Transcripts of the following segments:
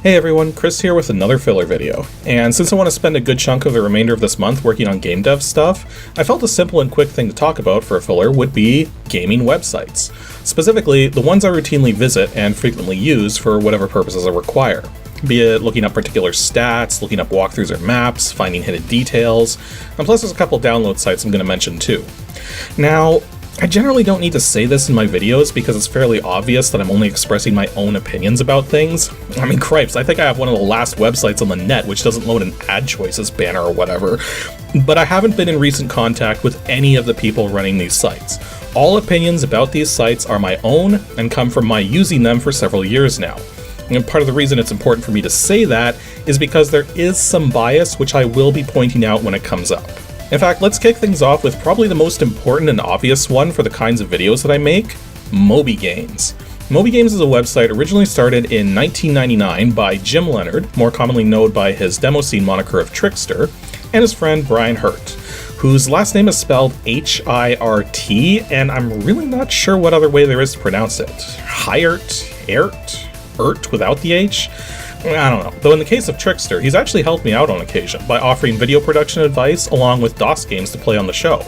Hey everyone, Chris here with another filler video. And since I want to spend a good chunk of the remainder of this month working on game dev stuff, I felt a simple and quick thing to talk about for a filler would be gaming websites. Specifically, the ones I routinely visit and frequently use for whatever purposes I require. Be it looking up particular stats, looking up walkthroughs or maps, finding hidden details, and plus there's a couple download sites I'm going to mention too. Now, I generally don't need to say this in my videos because it's fairly obvious that I'm only expressing my own opinions about things. I mean, cripes, I think I have one of the last websites on the net which doesn't load an ad choices banner or whatever. But I haven't been in recent contact with any of the people running these sites. All opinions about these sites are my own and come from my using them for several years now. And part of the reason it's important for me to say that is because there is some bias which I will be pointing out when it comes up. In fact, let's kick things off with probably the most important and obvious one for the kinds of videos that I make, MobiGames. MobiGames is a website originally started in 1999 by Jim Leonard, more commonly known by his demo scene moniker of Trickster, and his friend Brian Hirt, whose last name is spelled H-I-R-T, and I'm really not sure what other way there is to pronounce it. Ert without the H? I don't know. Though in the case of Trickster, he's actually helped me out on occasion by offering video production advice along with DOS games to play on the show.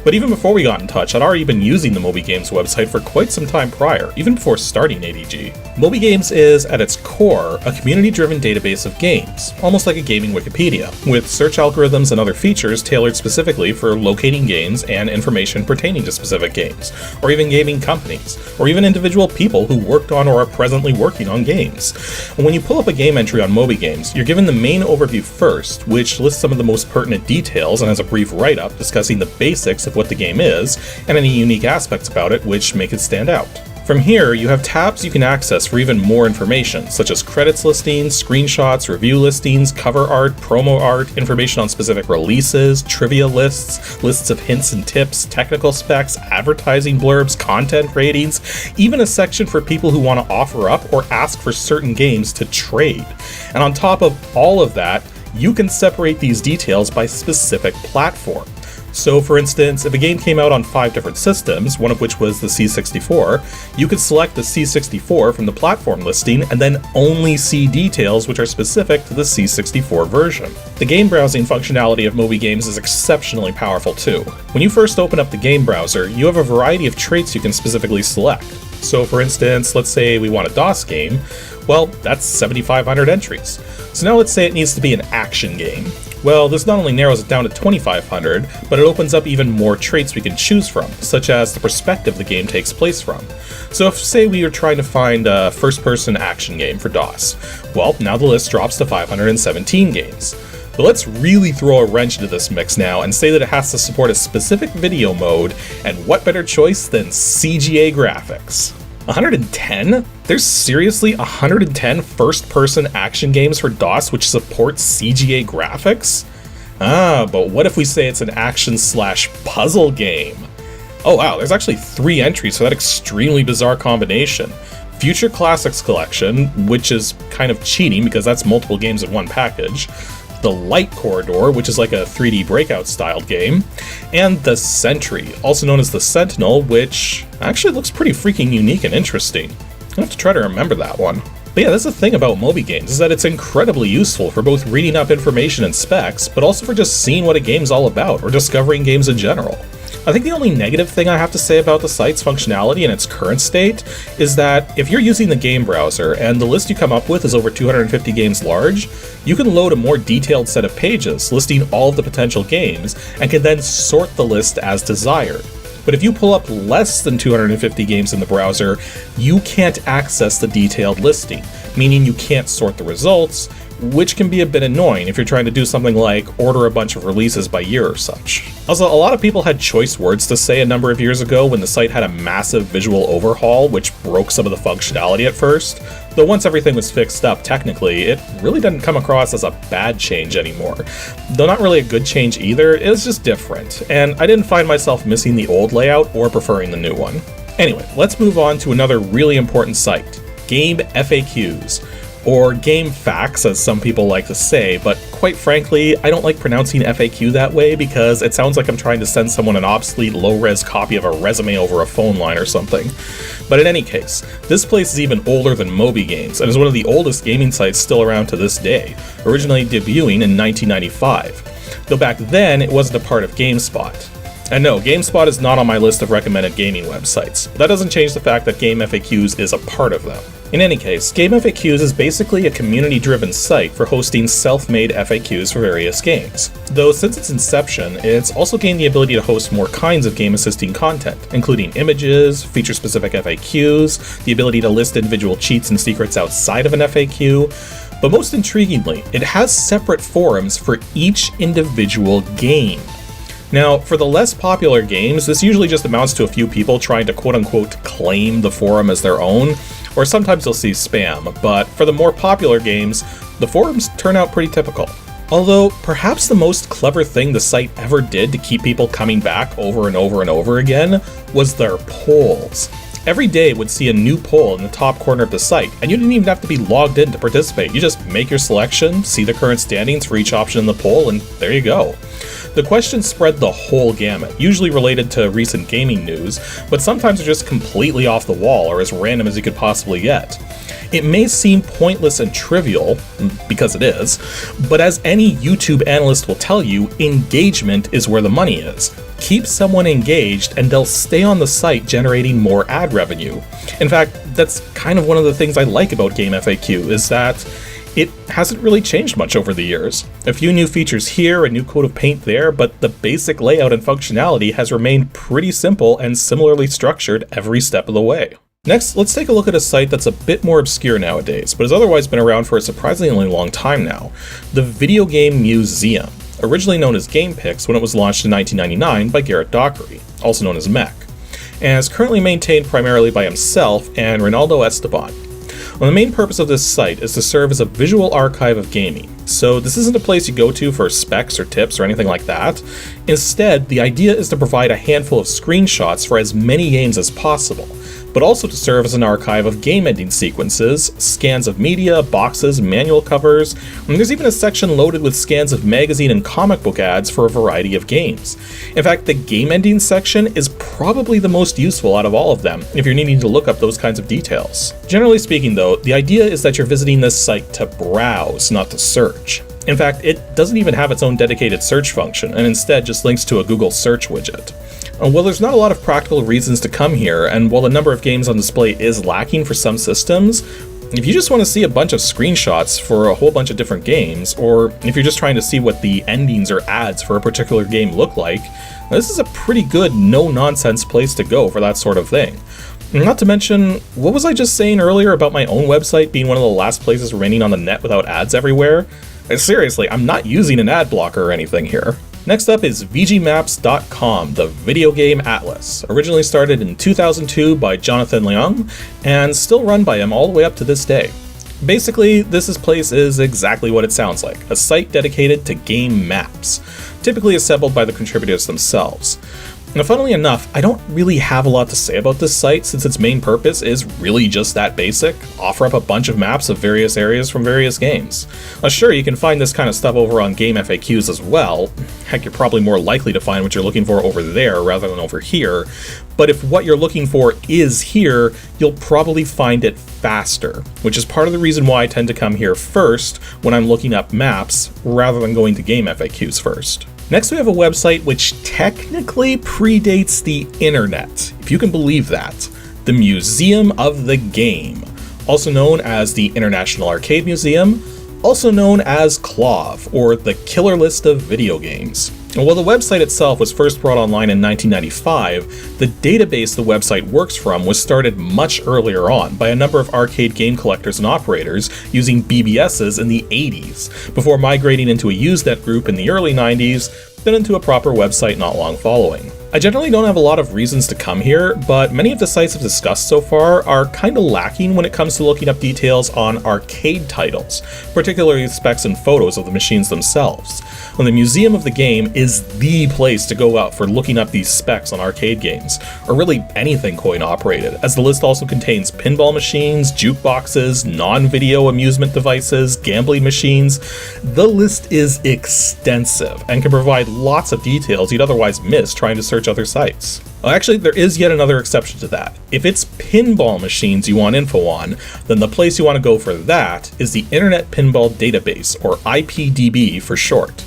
But even before we got in touch, I'd already been using the MobiGames website for quite some time prior, even before starting ADG. MobiGames is, at its core, a community-driven database of games, almost like a gaming Wikipedia, with search algorithms and other features tailored specifically for locating games and information pertaining to specific games, or even gaming companies, or even individual people who worked on or are presently working on games. And when you pull up a game entry on MobiGames, you're given the main overview first, which lists some of the most pertinent details and has a brief write-up discussing the basics of what the game is, and any unique aspects about it which make it stand out. From here, you have tabs you can access for even more information, such as credits listings, screenshots, review listings, cover art, promo art, information on specific releases, trivia lists, lists of hints and tips, technical specs, advertising blurbs, content ratings, even a section for people who want to offer up or ask for certain games to trade. And on top of all of that, you can separate these details by specific platform. So for instance, if a game came out on 5 different systems, one of which was the C64, you could select the C64 from the platform listing and then only see details which are specific to the C64 version. The game browsing functionality of MobiGames is exceptionally powerful too. When you first open up the game browser, you have a variety of traits you can specifically select. So for instance, let's say we want a DOS game, well, that's 7,500 entries. So now let's say it needs to be an action game. Well, this not only narrows it down to 2,500, but it opens up even more traits we can choose from, such as the perspective the game takes place from. So if, say, we are trying to find a first-person action game for DOS, well, now the list drops to 517 games. But let's really throw a wrench into this mix now and say that it has to support a specific video mode, and what better choice than CGA graphics? 110? There's seriously 110 first-person action games for DOS which support CGA graphics? But what if we say it's an action/puzzle game? Oh wow, there's actually 3 entries for that extremely bizarre combination. Future Classics Collection, which is kind of cheating because that's multiple games in one package. The Light Corridor, which is like a 3D Breakout styled game, and the Sentry, also known as the Sentinel, which actually looks pretty freaking unique and interesting. I have to try to remember that one. But yeah, that's the thing about MobiGames, is that it's incredibly useful for both reading up information and specs, but also for just seeing what a game's all about, or discovering games in general. I think the only negative thing I have to say about the site's functionality in its current state is that if you're using the game browser and the list you come up with is over 250 games large, you can load a more detailed set of pages listing all of the potential games and can then sort the list as desired. But if you pull up less than 250 games in the browser, you can't access the detailed listing, meaning you can't sort the results, which can be a bit annoying if you're trying to do something like order a bunch of releases by year or such. Also, a lot of people had choice words to say a number of years ago when the site had a massive visual overhaul, which broke some of the functionality at first. Though once everything was fixed up technically, it really didn't come across as a bad change anymore. Though not really a good change either, it was just different, and I didn't find myself missing the old layout or preferring the new one. Anyway, let's move on to another really important site, GameFAQs. or GameFAQs as some people like to say, but quite frankly, I don't like pronouncing FAQ that way because it sounds like I'm trying to send someone an obsolete low-res copy of a resume over a phone line or something. But in any case, this place is even older than MobiGames and is one of the oldest gaming sites still around to this day, originally debuting in 1995. Though back then, it wasn't a part of GameSpot. And no, GameSpot is not on my list of recommended gaming websites, but that doesn't change the fact that GameFAQs is a part of them. In any case, GameFAQs is basically a community-driven site for hosting self-made FAQs for various games. Though since its inception, it's also gained the ability to host more kinds of game-assisting content, including images, feature-specific FAQs, the ability to list individual cheats and secrets outside of an FAQ, but most intriguingly, it has separate forums for each individual game. Now, for the less popular games, this usually just amounts to a few people trying to quote-unquote claim the forum as their own, or sometimes you'll see spam, but for the more popular games, the forums turn out pretty typical. Although, perhaps the most clever thing the site ever did to keep people coming back over and over and over again was their polls. Every day would see a new poll in the top corner of the site, and you didn't even have to be logged in to participate. You just make your selection, see the current standings for each option in the poll, and there you go. The questions spread the whole gamut, usually related to recent gaming news, but sometimes are just completely off the wall or as random as you could possibly get. It may seem pointless and trivial, because it is, but as any YouTube analyst will tell you, engagement is where the money is. Keep someone engaged and they'll stay on the site generating more ad revenue. In fact, that's kind of one of the things I like about GameFAQ, is that it hasn't really changed much over the years. A few new features here, a new coat of paint there, but the basic layout and functionality has remained pretty simple and similarly structured every step of the way. Next, let's take a look at a site that's a bit more obscure nowadays, but has otherwise been around for a surprisingly long time now, the Video Game Museum, originally known as GameFAQs when it was launched in 1999 by Garrett Dockery, also known as Mech, and is currently maintained primarily by himself and Ronaldo Esteban. Well, the main purpose of this site is to serve as a visual archive of gaming, so this isn't a place you go to for specs or tips or anything like that. Instead, the idea is to provide a handful of screenshots for as many games as possible, but also to serve as an archive of game ending sequences, scans of media, boxes, manual covers, and there's even a section loaded with scans of magazine and comic book ads for a variety of games. In fact, the game ending section is probably the most useful out of all of them, if you're needing to look up those kinds of details. Generally speaking though, the idea is that you're visiting this site to browse, not to search. In fact, it doesn't even have its own dedicated search function, and instead just links to a Google search widget. Well, there's not a lot of practical reasons to come here, and while the number of games on display is lacking for some systems, if you just want to see a bunch of screenshots for a whole bunch of different games, or if you're just trying to see what the endings or ads for a particular game look like, this is a pretty good no-nonsense place to go for that sort of thing. Not to mention, what was I just saying earlier about my own website being one of the last places remaining on the net without ads everywhere? Seriously, I'm not using an ad blocker or anything here. Next up is VGMaps.com, the video game atlas, originally started in 2002 by Jonathan Leung, and still run by him all the way up to this day. Basically, this place is exactly what it sounds like, a site dedicated to game maps, typically assembled by the contributors themselves. Now, funnily enough, I don't really have a lot to say about this site since its main purpose is really just that basic, offer up a bunch of maps of various areas from various games. Sure, you can find this kind of stuff over on GameFAQs as well. Heck, you're probably more likely to find what you're looking for over there rather than over here, but if what you're looking for is here, you'll probably find it faster, which is part of the reason why I tend to come here first when I'm looking up maps rather than going to GameFAQs first. Next, we have a website which technically predates the internet, if you can believe that. The Museum of the Game, also known as the International Arcade Museum, also known as CLOV, or the Killer List of Video Games. And while the website itself was first brought online in 1995, the database the website works from was started much earlier on by a number of arcade game collectors and operators using BBSs in the 80s, before migrating into a Usenet group in the early 90s, then into a proper website not long following. I generally don't have a lot of reasons to come here, but many of the sites I've discussed so far are kinda lacking when it comes to looking up details on arcade titles, particularly specs and photos of the machines themselves. When the museum of the game is the place to go out for looking up these specs on arcade games, or really anything coin-operated, as the list also contains pinball machines, jukeboxes, non-video amusement devices, gambling machines. The list is extensive and can provide lots of details you'd otherwise miss trying to search other sites. Well, actually, there is yet another exception to that. If it's pinball machines you want info on, then the place you want to go for that is the Internet Pinball Database, or IPDB for short.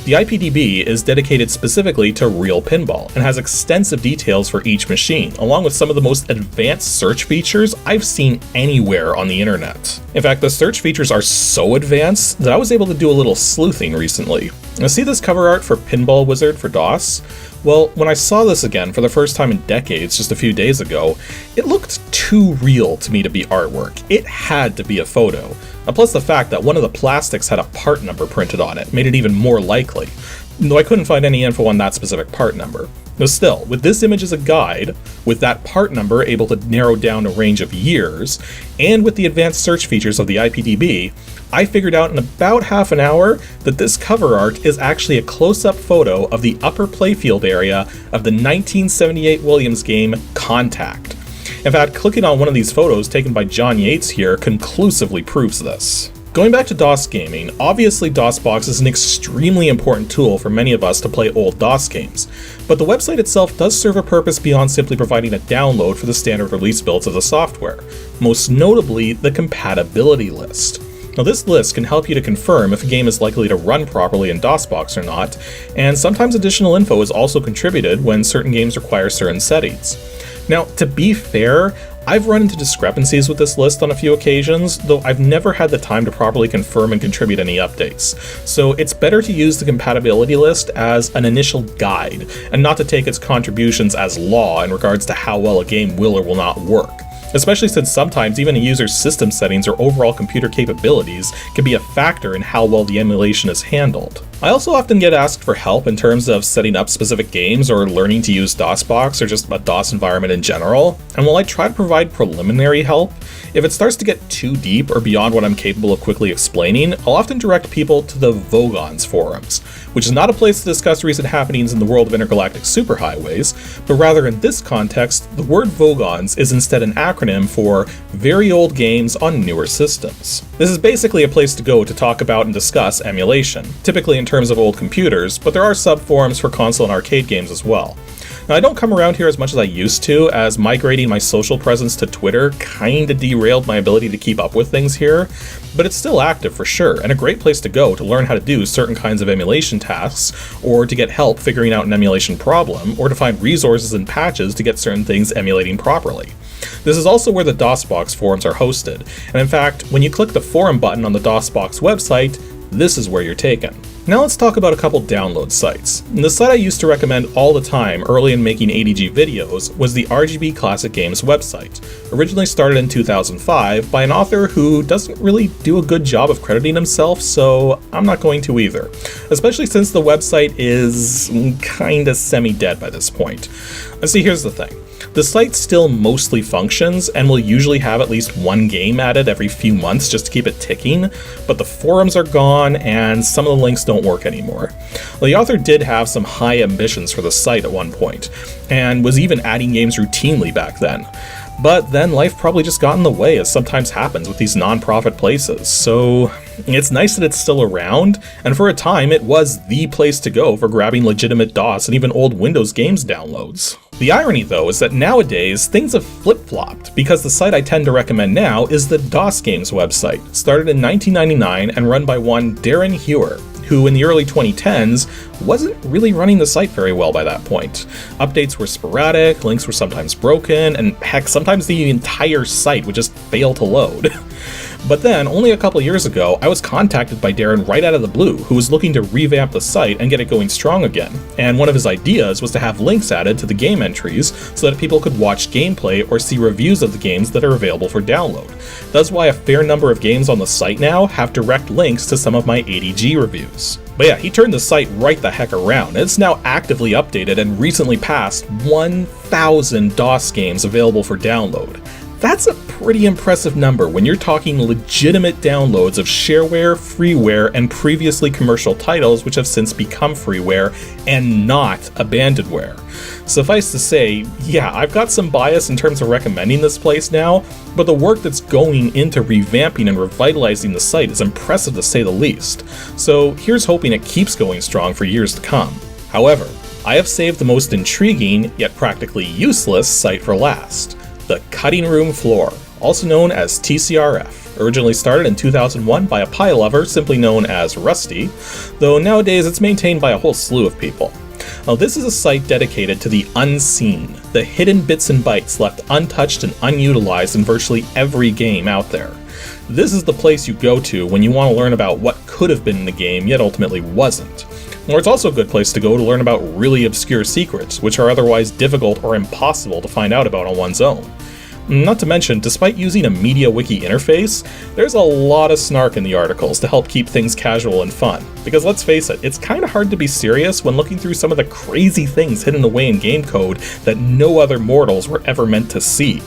The IPDB is dedicated specifically to real pinball and has extensive details for each machine, along with some of the most advanced search features I've seen anywhere on the internet. In fact, the search features are so advanced that I was able to do a little sleuthing recently. Now, see this cover art for Pinball Wizard for DOS? Well, when I saw this again for the first time in decades just a few days ago, it looked too real to me to be artwork. It had to be a photo. And plus the fact that one of the plastics had a part number printed on it made it even more likely, though I couldn't find any info on that specific part number. But still, with this image as a guide, with that part number able to narrow down a range of years, and with the advanced search features of the IPDB, I figured out in about half an hour that this cover art is actually a close-up photo of the upper playfield area of the 1978 Williams game Contact. In fact, clicking on one of these photos taken by John Yates here conclusively proves this. Going back to DOS gaming, obviously DOSBox is an extremely important tool for many of us to play old DOS games, but the website itself does serve a purpose beyond simply providing a download for the standard release builds of the software, most notably the compatibility list. Now, this list can help you to confirm if a game is likely to run properly in DOSBox or not, and sometimes additional info is also contributed when certain games require certain settings. Now, to be fair, I've run into discrepancies with this list on a few occasions, though I've never had the time to properly confirm and contribute any updates. So it's better to use the compatibility list as an initial guide, and not to take its contributions as law in regards to how well a game will or will not work. Especially since sometimes even a user's system settings or overall computer capabilities can be a factor in how well the emulation is handled. I also often get asked for help in terms of setting up specific games or learning to use DOSBox or just a DOS environment in general, and while I try to provide preliminary help, if it starts to get too deep or beyond what I'm capable of quickly explaining, I'll often direct people to the Vogons forums, which is not a place to discuss recent happenings in the world of intergalactic superhighways, but rather in this context, the word Vogons is instead an acronym for Very Old Games on Newer Systems. This is basically a place to go to talk about and discuss emulation, typically in terms of old computers, but there are sub-forums for console and arcade games as well. Now, I don't come around here as much as I used to, as migrating my social presence to Twitter kinda derailed my ability to keep up with things here, but it's still active for sure, and a great place to go to learn how to do certain kinds of emulation tasks, or to get help figuring out an emulation problem, or to find resources and patches to get certain things emulating properly. This is also where the DOSBox forums are hosted, and in fact, when you click the forum button on the DOSBox website, this is where you're taken. Now let's talk about a couple download sites. The site I used to recommend all the time early in making ADG videos was the RGB Classic Games website, originally started in 2005 by an author who doesn't really do a good job of crediting himself, so I'm not going to either, especially since the website is kinda semi-dead by this point. See, here's the thing. The site still mostly functions and will usually have at least one game added every few months just to keep it ticking, but the forums are gone and some of the links don't work anymore. Well, the author did have some high ambitions for the site at one point, and was even adding games routinely back then. But then life probably just got in the way, as sometimes happens with these non-profit places, so it's nice that it's still around, and for a time it was the place to go for grabbing legitimate DOS and even old Windows games downloads. The irony though is that nowadays things have flip-flopped, because the site I tend to recommend now is the DOS Games website, started in 1999 and run by one Darren Hewer, who in the early 2010s wasn't really running the site very well by that point. Updates were sporadic, links were sometimes broken, and heck, sometimes the entire site would just fail to load. But then, only a couple years ago, I was contacted by Darren right out of the blue, who was looking to revamp the site and get it going strong again. And one of his ideas was to have links added to the game entries so that people could watch gameplay or see reviews of the games that are available for download. That's why a fair number of games on the site now have direct links to some of my ADG reviews. But yeah, he turned the site right the heck around, and it's now actively updated and recently passed 1,000 DOS games available for download. That's a pretty impressive number when you're talking legitimate downloads of shareware, freeware, and previously commercial titles which have since become freeware and not abandonware. Suffice to say, yeah, I've got some bias in terms of recommending this place now, but the work that's going into revamping and revitalizing the site is impressive to say the least. So here's hoping it keeps going strong for years to come. However, I have saved the most intriguing, yet practically useless, site for last. The Cutting Room Floor, also known as TCRF, originally started in 2001 by a pie lover simply known as Rusty, though nowadays it's maintained by a whole slew of people. Now, this is a site dedicated to the unseen, the hidden bits and bytes left untouched and unutilized in virtually every game out there. This is the place you go to when you want to learn about what could have been in the game yet ultimately wasn't. Or it's also a good place to go to learn about really obscure secrets, which are otherwise difficult or impossible to find out about on one's own. Not to mention, despite using a MediaWiki interface, there's a lot of snark in the articles to help keep things casual and fun. Because let's face it, it's kinda hard to be serious when looking through some of the crazy things hidden away in game code that no other mortals were ever meant to see.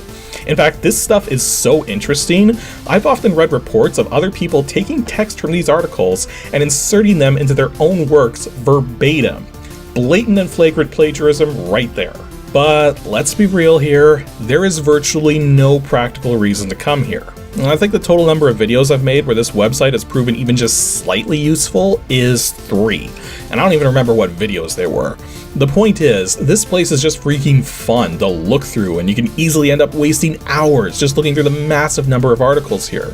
In fact, this stuff is so interesting, I've often read reports of other people taking text from these articles and inserting them into their own works verbatim. Blatant and flagrant plagiarism right there. But let's be real here, there is virtually no practical reason to come here. I think the total number of videos I've made where this website has proven even just slightly useful is 3, and I don't even remember what videos they were. The point is, this place is just freaking fun to look through, and you can easily end up wasting hours just looking through the massive number of articles here.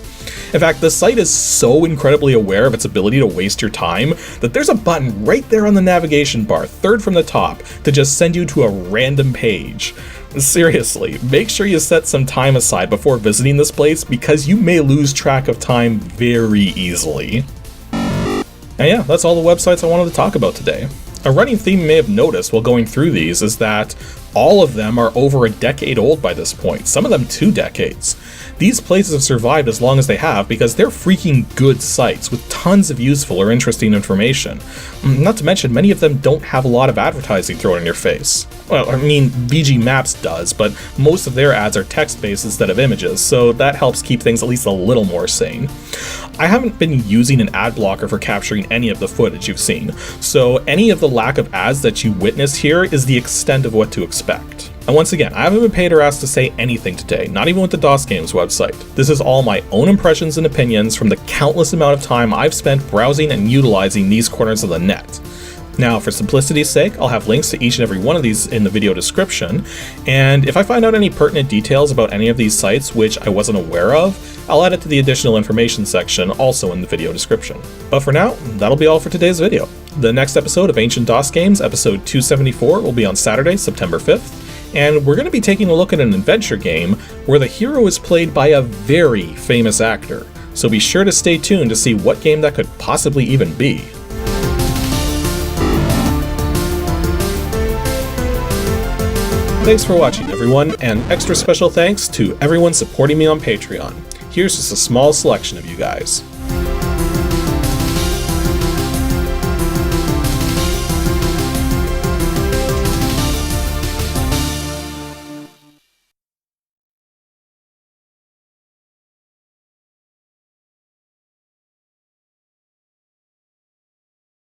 In fact, the site is so incredibly aware of its ability to waste your time that there's a button right there on the navigation bar, third from the top, to just send you to a random page. Seriously, make sure you set some time aside before visiting this place because you may lose track of time very easily. And yeah, that's all the websites I wanted to talk about today. A running theme you may have noticed while going through these is that all of them are over a decade old by this point, some of them 2 decades. These places have survived as long as they have because they're freaking good sites with tons of useful or interesting information. Not to mention, many of them don't have a lot of advertising thrown in your face. Well, I mean, VG Maps does, but most of their ads are text-based instead of images, so that helps keep things at least a little more sane. I haven't been using an ad blocker for capturing any of the footage you've seen, so any of the lack of ads that you witness here is the extent of what to expect. And once again, I haven't been paid or asked to say anything today, not even with the DOS Games website. This is all my own impressions and opinions from the countless amount of time I've spent browsing and utilizing these corners of the net. Now, for simplicity's sake, I'll have links to each and every one of these in the video description, and if I find out any pertinent details about any of these sites which I wasn't aware of, I'll add it to the additional information section also in the video description. But for now, that'll be all for today's video. The next episode of Ancient DOS Games, episode 274, will be on Saturday, September 5th, and we're going to be taking a look at an adventure game where the hero is played by a very famous actor, so be sure to stay tuned to see what game that could possibly even be. Thanks for watching, everyone, and extra special thanks to everyone supporting me on Patreon. Here's just a small selection of you guys.